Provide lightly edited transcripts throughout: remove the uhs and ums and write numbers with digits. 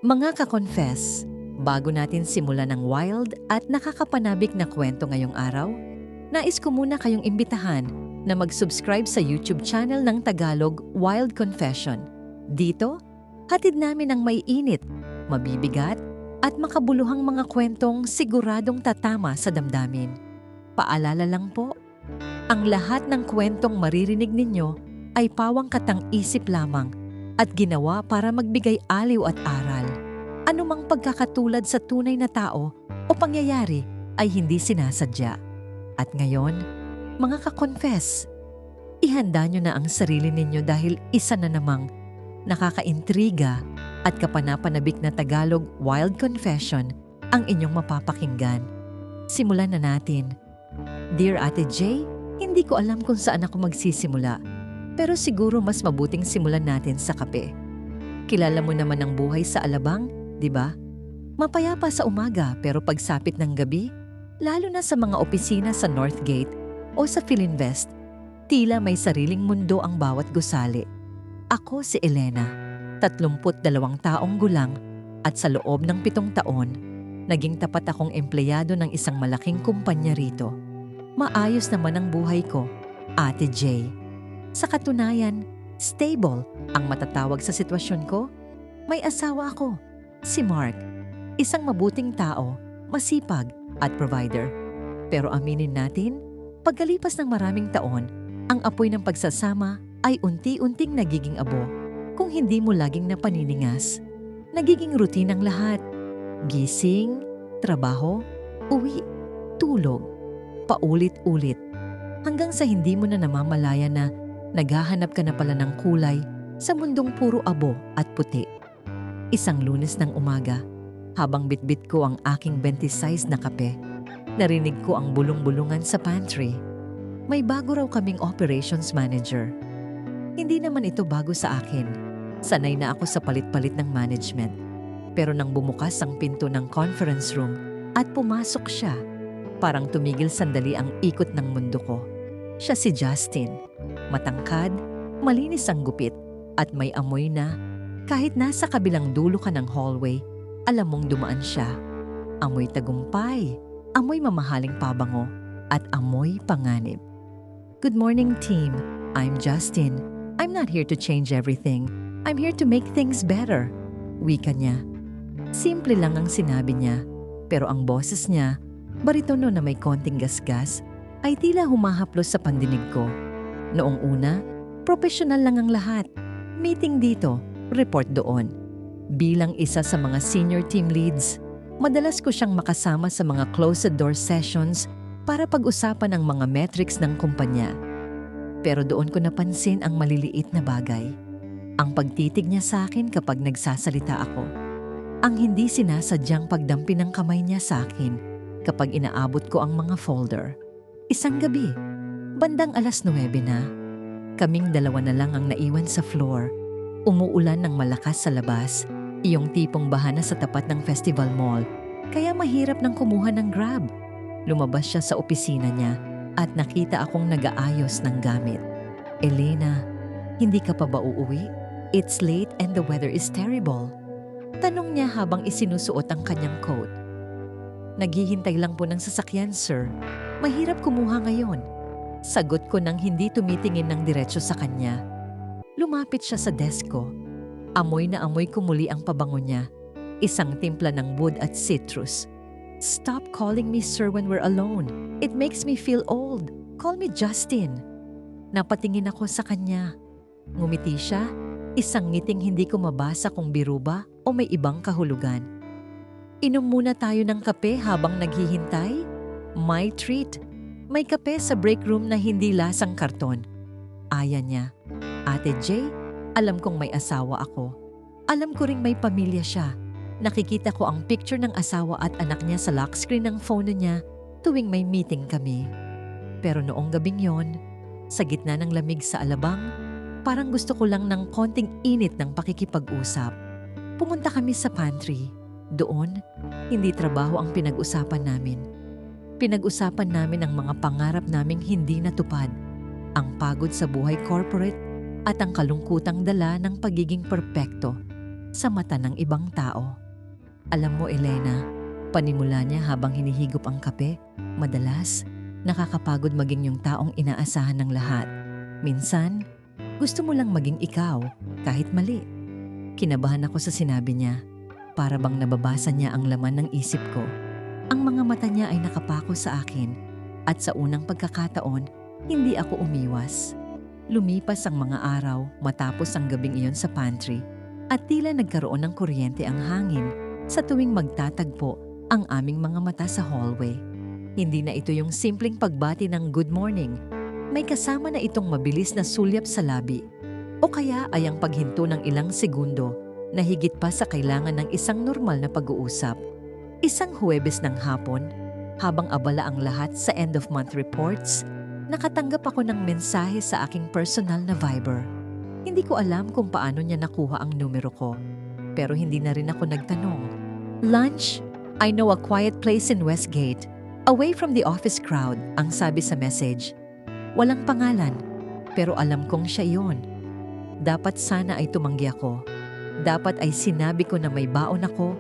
Mga ka-confess, bago natin simulan ng wild at nakakapanabik na kwento ngayong araw, nais ko muna kayong imbitahan na mag-subscribe sa YouTube channel ng Tagalog Wild Confession. Dito, hatid namin ang may init, mabibigat, at makabuluhang mga kwentong siguradong tatama sa damdamin. Paalala lang po, ang lahat ng kwentong maririnig ninyo ay pawang katang-isip lamang at ginawa para magbigay aliw at aral. Anumang pagkakatulad sa tunay na tao o pangyayari ay hindi sinasadya. At ngayon, mga ka-confess, ihanda nyo na ang sarili ninyo dahil isa na namang nakakaintriga at kapanapanabik na Tagalog Wild Confession ang inyong mapapakinggan. Simulan na natin. Dear Ate J, hindi ko alam kung saan ako magsisimula, pero siguro mas mabuting simulan natin sa kape. Kilala mo naman ang buhay sa Alabang, di ba? Mapayapa sa umaga pero pagsapit ng gabi, lalo na sa mga opisina sa Northgate o sa Philinvest, tila may sariling mundo ang bawat gusali. Ako si Elena, 32 taong gulang at sa loob ng 7 taon, naging tapat akong empleyado ng isang malaking kumpanya rito. Maayos naman ang buhay ko, Ate J. Sa katunayan, stable ang matatawag sa sitwasyon ko. May asawa ako, si Mark, isang mabuting tao, masipag at provider. Pero aminin natin, pagkalipas ng maraming taon, ang apoy ng pagsasama ay unti-unting nagiging abo. Kung hindi mo laging napaniningas, nagiging routine ang lahat. Gising, trabaho, uwi, tulog, paulit-ulit. Hanggang sa hindi mo na namamalaya na naghahanap ka na pala ng kulay sa mundong puro abo at puti. Isang Lunes ng umaga, habang bitbit ko ang aking 20 na kape, narinig ko ang bulong-bulungan sa pantry. May bago raw kaming operations manager. Hindi naman ito bago sa akin. Sanay na ako sa palit-palit ng management. Pero nang bumukas ang pinto ng conference room at pumasok siya, parang tumigil sandali ang ikot ng mundo ko. Siya si Justin. Matangkad, malinis ang gupit, at may amoy na kahit nasa kabilang dulo ka ng hallway, alam mong dumaan siya. Amoy tagumpay, amoy mamahaling pabango, at amoy panganib. Good morning, team. I'm Justin. I'm not here to change everything. I'm here to make things better. Wika niya. Simple lang ang sinabi niya, pero ang boses niya, baritono na may konting gasgas, ay tila humahaplos sa pandinig ko. Noong una, professional lang ang lahat. Meeting dito, report doon. Bilang isa sa mga senior team leads, madalas ko siyang makasama sa mga closed-door sessions para pag-usapan ang mga metrics ng kumpanya. Pero doon ko napansin ang maliliit na bagay. Ang pagtitig niya sa akin kapag nagsasalita ako. Ang hindi sinasadyang pagdampi ng kamay niya sa akin kapag inaabot ko ang mga folder. Isang gabi, bandang 9:00 na, kaming dalawa na lang ang naiwan sa floor. Umuulan ng malakas sa labas, iyong tipong bahana sa tapat ng festival mall, kaya mahirap nang kumuha ng Grab. Lumabas siya sa opisina niya at nakita akong nag-aayos ng gamit. Elena, hindi ka pa ba uuwi? It's late and the weather is terrible. Tanong niya habang isinusuot ang kanyang coat. Naghihintay lang po ng sasakyan, sir. Mahirap kumuha ngayon. Sagot ko nang hindi tumitingin ng diretso sa kanya. Lumapit siya sa desk ko. Amoy na amoy ko muli ang pabango niya. Isang timpla ng wood at citrus. Stop calling me sir when we're alone. It makes me feel old. Call me Justin. Napatingin ako sa kanya. Ngumiti siya, isang ngiting hindi ko mabasa kung biro ba o may ibang kahulugan. Inom muna tayo ng kape habang naghihintay? My treat. May kape sa break room na hindi lasang karton. Aya niya. Ate J, alam kong may asawa ako. Alam ko ring may pamilya siya. Nakikita ko ang picture ng asawa at anak niya sa lock screen ng phone niya tuwing may meeting kami. Pero noong gabing yon, sa gitna ng lamig sa Alabang, parang gusto ko lang ng konting init ng pakikipag-usap. Pumunta kami sa pantry. Doon, hindi trabaho ang pinag-usapan namin. Pinag-usapan namin ang mga pangarap naming hindi natupad, ang pagod sa buhay corporate at ang kalungkutang dala ng pagiging perpekto. sa mata ng ibang tao. Alam mo, Elena, panimula niya habang hinihigop ang kape, madalas nakakapagod maging yung taong inaasahan ng lahat. Minsan, gusto mo lang maging ikaw kahit mali. Kinabahan ako sa sinabi niya. Para bang nababasa niya ang laman ng isip ko. Ang mga mata niya ay nakapako sa akin at sa unang pagkakataon, hindi ako umiwas. Lumipas ang mga araw matapos ang gabing iyon sa pantry at tila nagkaroon ng kuryente ang hangin sa tuwing magtatagpo ang aming mga mata sa hallway. Hindi na ito yung simpleng pagbati ng good morning. May kasama na itong mabilis na sulyap sa labi. O kaya ay ang paghinto ng ilang segundo na higit pa sa kailangan ng isang normal na pag-uusap. Isang Huwebes ng hapon, habang abala ang lahat sa end-of-month reports, nakatanggap ako ng mensahe sa aking personal na Viber. Hindi ko alam kung paano niya nakuha ang numero ko. Pero hindi na rin ako nagtanong. Lunch? I know a quiet place in Westgate, away from the office crowd, ang sabi sa message. Walang pangalan, pero alam kong siya iyon. Dapat sana ay tumanggi ako. Dapat ay sinabi ko na may baon ako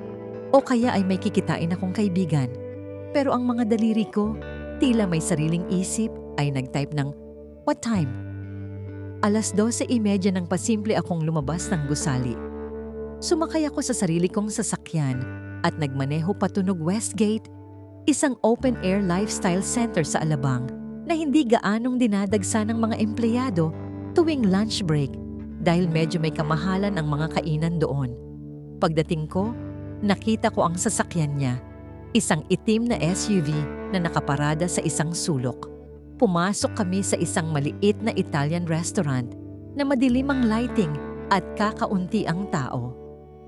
o kaya ay may kikitain akong kaibigan. Pero ang mga daliri ko, tila may sariling isip, ay nag-type ng, "What time?" 12:30 nang pasimple akong lumabas ng gusali. Sumakay ako sa sarili kong sasakyan at nagmaneho patunog Westgate, isang open-air lifestyle center sa Alabang na hindi gaanong dinadagsa ng mga empleyado tuwing lunch break dahil medyo may kamahalan ang mga kainan doon. Pagdating ko, nakita ko ang sasakyan niya, isang itim na SUV na nakaparada sa isang sulok. Pumasok kami sa isang maliit na Italian restaurant na madilim ang lighting at kakaunti ang tao.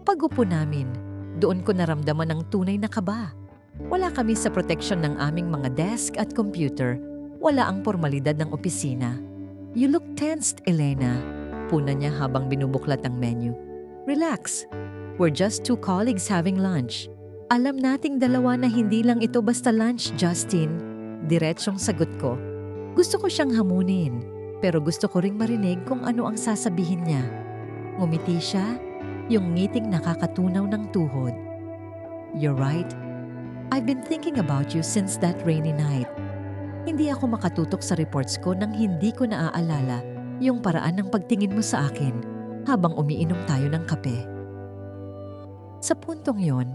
Pag-upo namin, doon ko naramdaman ang tunay na kaba. Wala kami sa proteksyon ng aming mga desk at computer. Wala ang formalidad ng opisina. "You look tensed, Elena," puna niya habang binubuklat ang menu. "Relax. We're just two colleagues having lunch." Alam nating dalawa na hindi lang ito basta lunch, Justin. Diretsyong sagot ko. Gusto ko siyang hamunin, pero gusto ko ring marinig kung ano ang sasabihin niya. Ngumiti siya, yung ngiting nakakatunaw ng tuhod. "You're right. I've been thinking about you since that rainy night." Hindi ako makatutok sa reports ko nang hindi ko naaalala yung paraan ng pagtingin mo sa akin habang umiinom tayo ng kape. Sa puntong yon,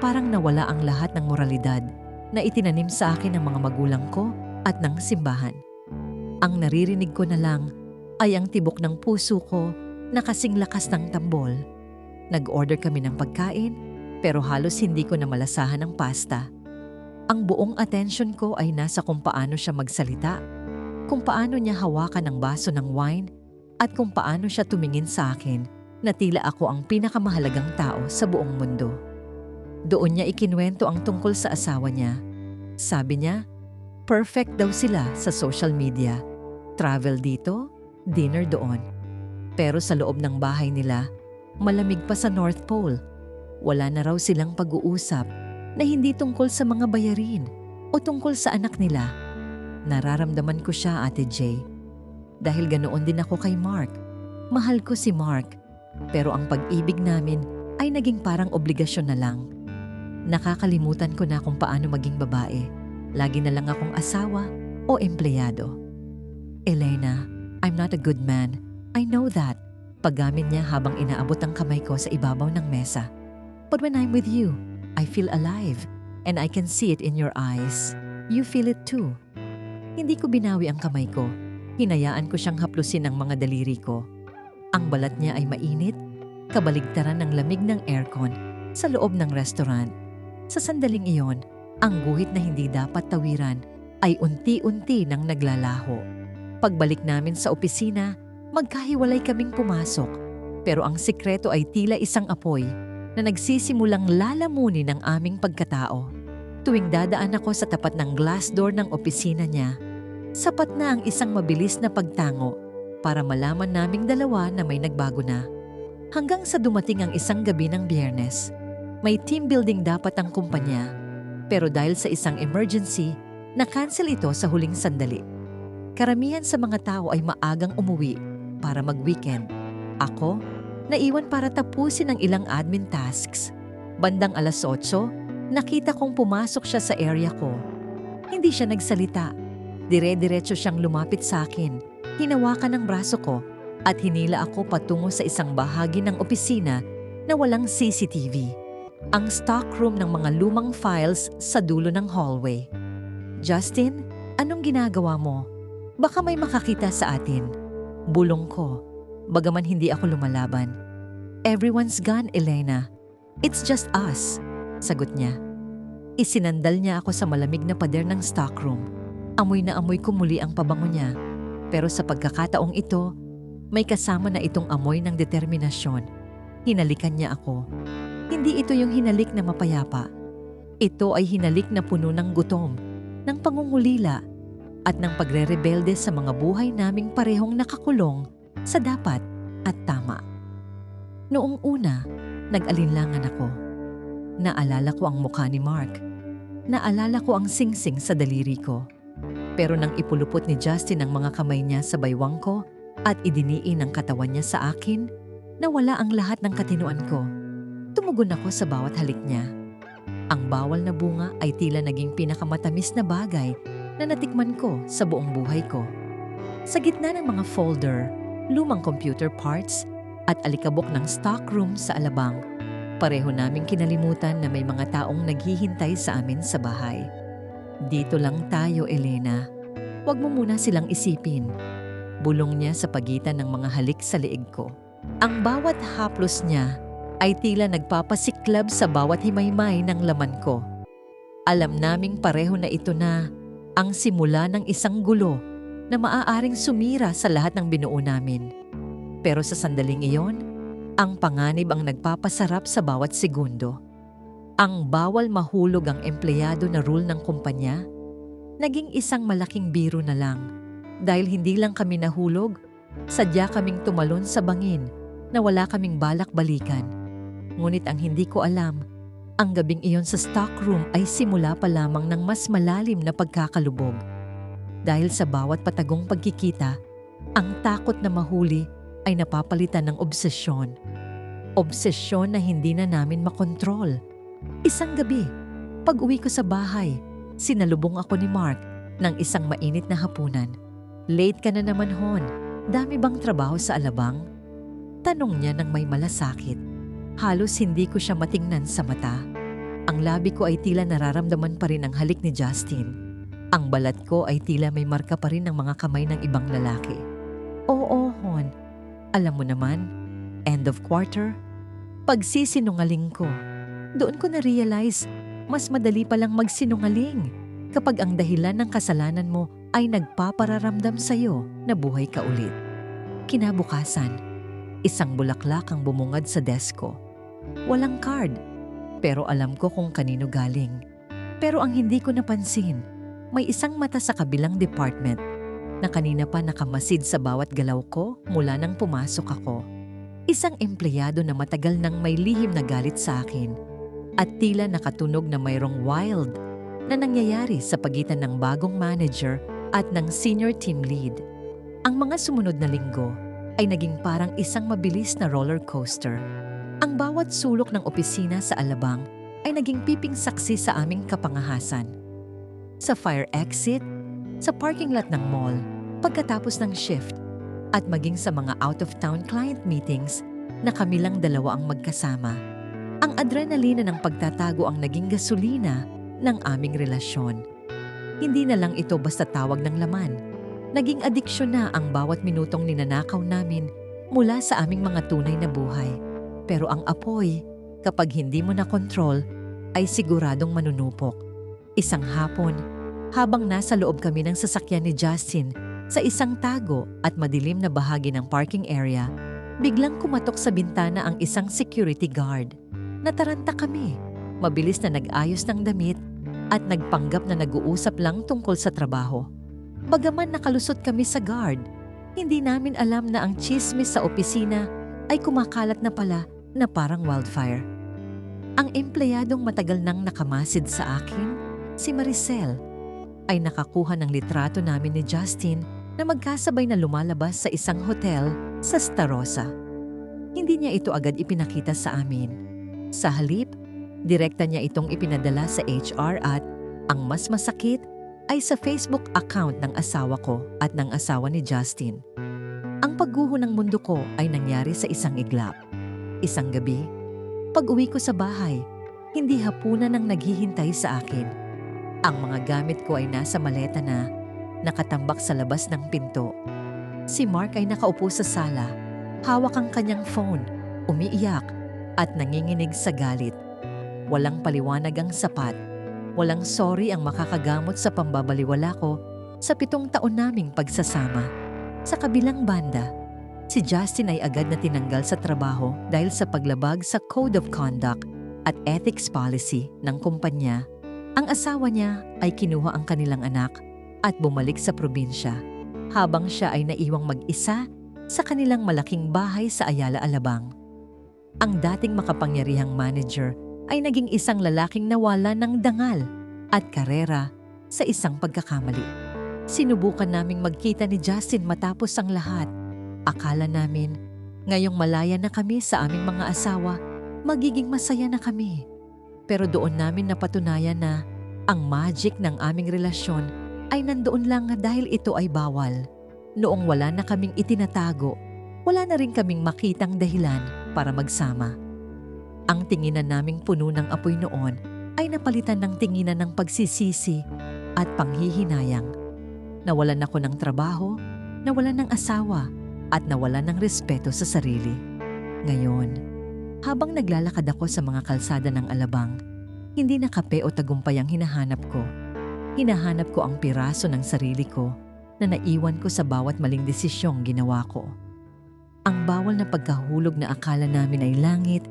parang nawala ang lahat ng moralidad na itinanim sa akin ng mga magulang ko at ng simbahan. Ang naririnig ko na lang ay ang tibok ng puso ko na kasing lakas ng tambol. Nag-order kami ng pagkain pero halos hindi ko na malasahan ang pasta. Ang buong atensyon ko ay nasa kung paano siya magsalita, kung paano niya hawakan ang baso ng wine at kung paano siya tumingin sa akin na tila ako ang pinakamahalagang tao sa buong mundo. Doon niya ikinuwento ang tungkol sa asawa niya. Sabi niya, perfect daw sila sa social media. Travel dito, dinner doon. Pero sa loob ng bahay nila, malamig pa sa North Pole. Wala na raw silang pag-uusap na hindi tungkol sa mga bayarin o tungkol sa anak nila. Nararamdaman ko siya, Ate Jay. Dahil ganoon din ako kay Mark. Mahal ko si Mark, pero ang pag-ibig namin ay naging parang obligasyon na lang. Nakakalimutan ko na kung paano maging babae. Lagi na lang akong asawa o empleyado. "Elena, I'm not a good man. I know that." Paggamit niya habang inaabot ang kamay ko sa ibabaw ng mesa. "But when I'm with you, I feel alive and I can see it in your eyes. You feel it too." Hindi ko binawi ang kamay ko. Hinayaan ko siyang haplusin ng mga daliri ko. Ang balat niya ay mainit, kabaligtaran ng lamig ng aircon sa loob ng restaurant. Sa sandaling iyon, ang guhit na hindi dapat tawiran ay unti-unti nang naglalaho. Pagbalik namin sa opisina, magkahiwalay kaming pumasok. Pero ang sikreto ay tila isang apoy na nagsisimulang lalamunin ang aming pagkatao. Tuwing dadaan ako sa tapat ng glass door ng opisina niya, sapat na ang isang mabilis na pagtango para malaman naming dalawa na may nagbago na. Hanggang sa dumating ang isang gabi ng Biyernes. May team building dapat ang kumpanya, pero dahil sa isang emergency, na-cancel ito sa huling sandali. Karamihan sa mga tao ay maagang umuwi para mag-weekend. Ako, Naiwan para tapusin ang ilang admin tasks. Bandang 8:00, nakita kong pumasok siya sa area ko. Hindi siya nagsalita. Dire-diretso siyang lumapit sa akin. Hinawakan ang braso ko at hinila ako patungo sa isang bahagi ng opisina na walang CCTV. Ang stockroom ng mga lumang files sa dulo ng hallway. "Justin, anong ginagawa mo? Baka may makakita sa atin." Bulong ko, bagaman hindi ako lumalaban. "Everyone's gone, Elena. It's just us," sagot niya. Isinandal niya ako sa malamig na pader ng stockroom. Amoy na amoy ko muli ang pabango niya. Pero sa pagkakataong ito, may kasama na itong amoy ng determinasyon. Hinalikan niya ako. Hindi ito yung hinalik na mapayapa. Ito ay hinalik na puno ng gutom, ng pangungulila, at ng pagre-rebelde sa mga buhay naming parehong nakakulong sa dapat at tama. Noong una, nag-alinlangan ako. Naalala ko ang mukha ni Mark. Naalala ko ang singsing sa daliri ko. Pero nang ipulupot ni Justin ang mga kamay niya sa baywang ko at idiniin ang katawan niya sa akin, nawala ang lahat ng katinuan ko. Tumugon ako sa bawat halik niya. Ang bawal na bunga ay tila naging pinakamatamis na bagay na natikman ko sa buong buhay ko. Sa gitna ng mga folder, lumang computer parts, at alikabok ng stockroom sa alabang, pareho naming kinalimutan na may mga taong naghihintay sa amin sa bahay. "Dito lang tayo, Elena. Huwag mo muna silang isipin." Bulong niya sa pagitan ng mga halik sa leeg ko. Ang bawat haplos niya ay tila nagpapasiklab sa bawat himaymay ng laman ko. Alam naming pareho na ito na ang simula ng isang gulo na maaaring sumira sa lahat ng binuo namin. Pero sa sandaling iyon, ang panganib ang nagpapasarap sa bawat segundo. Ang bawal mahulog ang empleyado na rule ng kumpanya, naging isang malaking biro na lang. Dahil hindi lang kami nahulog, sadya kaming tumalon sa bangin na wala kaming balak balikan. Ngunit ang hindi ko alam, ang gabing iyon sa stockroom ay simula pa lamang ng mas malalim na pagkakalubog. Dahil sa bawat patagong pagkikita, ang takot na mahuli ay napapalitan ng obsesyon. Obsesyon na hindi na namin makontrol. Isang gabi, pag-uwi ko sa bahay, sinalubong ako ni Mark ng isang mainit na hapunan. "Late ka na naman, Hon. Dami bang trabaho sa alabang?" Tanong niya ng may malasakit. Halos hindi ko siya matingnan sa mata. Ang labi ko ay tila nararamdaman pa rin ang halik ni Justin. Ang balat ko ay tila may marka pa rin ng mga kamay ng ibang lalaki. "Oo, Hon. Alam mo naman, end of quarter." Pagsisinungaling ko. Doon ko na-realize, mas madali palang magsinungaling kapag ang dahilan ng kasalanan mo ay nagpapararamdam sa'yo na buhay ka ulit. Kinabukasan, isang bulaklak ang bumungad sa desk ko. Walang card, pero alam ko kung kanino galing. Pero ang hindi ko napansin, may isang mata sa kabilang department na kanina pa nakamasid sa bawat galaw ko mula nang pumasok ako. Isang empleyado na matagal nang may lihim na galit sa akin at tila nakatunog na mayroong wild na nangyayari sa pagitan ng bagong manager at ng senior team lead. Ang mga sumunod na linggo ay naging parang isang mabilis na roller coaster. Ang bawat sulok ng opisina sa alabang ay naging piping saksi sa aming kapangahasan. Sa fire exit, sa parking lot ng mall, pagkatapos ng shift, at maging sa mga out-of-town client meetings na kami lang dalawa ang magkasama. Ang adrenalina ng pagtatago ang naging gasolina ng aming relasyon. Hindi na lang ito basta tawag ng laman. Naging adiksyon na ang bawat minutong ninanakaw namin mula sa aming mga tunay na buhay. Pero ang apoy, kapag hindi mo na kontrol, ay siguradong manunupok. Isang hapon, habang nasa loob kami ng sasakyan ni Justin sa isang tago at madilim na bahagi ng parking area, biglang kumatok sa bintana ang isang security guard. Nataranta kami, mabilis na nag-ayos ng damit at nagpanggap na nag-uusap lang tungkol sa trabaho. Bagaman nakalusot kami sa guard, hindi namin alam na ang tsismis sa opisina ay kumakalat na pala na parang wildfire. Ang empleyadong matagal nang nakamasid sa akin, si Maricel, ay nakakuha ng litrato namin ni Justin na magkasabay na lumalabas sa isang hotel sa Starosa. Hindi niya ito agad ipinakita sa amin. Sa halip, direkta niya itong ipinadala sa HR at ang mas masakit ay sa Facebook account ng asawa ko at ng asawa ni Justin. Ang pagguho ng mundo ko ay nangyari sa isang iglap. Isang gabi, pag-uwi ko sa bahay, hindi hapunan ang naghihintay sa akin. Ang mga gamit ko ay nasa maleta na nakatambak sa labas ng pinto. Si Mark ay nakaupo sa sala, hawak ang kanyang phone, umiiyak at nanginginig sa galit. Walang paliwanag ang sapat, walang sorry ang makakagamot sa pambabaliwala ko sa 7 taon naming pagsasama. Sa kabilang banda, si Justin ay agad na tinanggal sa trabaho dahil sa paglabag sa Code of Conduct at Ethics Policy ng kumpanya. Ang asawa niya ay kinuha ang kanilang anak at bumalik sa probinsya, habang siya ay naiwang mag-isa sa kanilang malaking bahay sa Ayala, Alabang. Ang dating makapangyarihang manager ay naging isang lalaking nawala ng dangal at karera sa isang pagkakamali. Sinubukan naming magkita ni Justin matapos ang lahat. Akala namin, ngayong malaya na kami sa aming mga asawa, magiging masaya na kami. Pero doon namin napatunayan na ang magic ng aming relasyon ay nandoon lang dahil ito ay bawal. Noong wala na kaming itinatago, wala na rin kaming makitang dahilan para magsama. Ang tinginan naming puno ng apoy noon ay napalitan ng tinginan ng pagsisisi at panghihinayang. Nawalan ako ng trabaho, nawalan ng asawa, at nawalan ng respeto sa sarili. Ngayon, habang naglalakad ako sa mga kalsada ng Alabang, hindi na kape o tagumpay ang hinahanap ko. Hinahanap ko ang piraso ng sarili ko na naiwan ko sa bawat maling desisyong ginawa ko. Ang bawal na pagkahulog na akala namin ay langit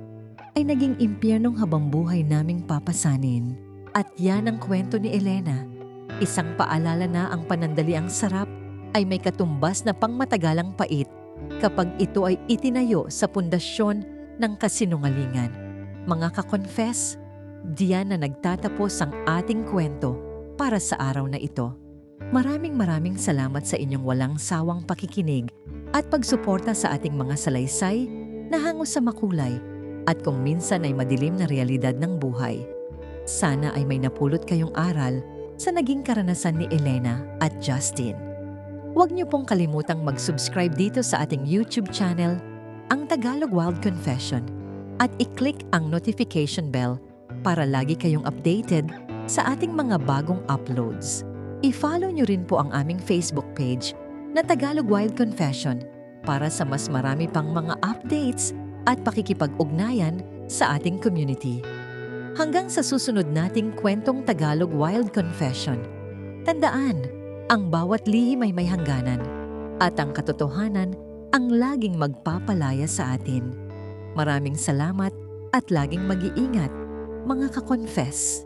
ay naging impyernong habang buhay naming papasanin. At yan ang kwento ni Elena. Isang paalala na ang panandaliang sarap ay may katumbas na pangmatagalang pait kapag ito ay itinayo sa pundasyon ng kasinungalingan. Mga ka-confess, diyan na nagtatapos ang ating kwento para sa araw na ito. Maraming salamat sa inyong walang sawang pakikinig at pagsuporta sa ating mga salaysay na hango sa makulay at kung minsan ay madilim na realidad ng buhay. Sana ay may napulot kayong aral sa naging karanasan ni Elena at Justin. Huwag niyo pong kalimutang mag-subscribe dito sa ating YouTube channel, ang Tagalog Wild Confession, at i-click ang notification bell para lagi kayong updated sa ating mga bagong uploads. I-follow niyo rin po ang aming Facebook page na Tagalog Wild Confession para sa mas marami pang mga updates at pakikipag-ugnayan sa ating community. Hanggang sa susunod nating kwentong Tagalog Wild Confession, tandaan, ang bawat lihim ay may hangganan at ang katotohanan ang laging magpapalaya sa atin. Maraming salamat at laging mag-iingat, mga ka-confess.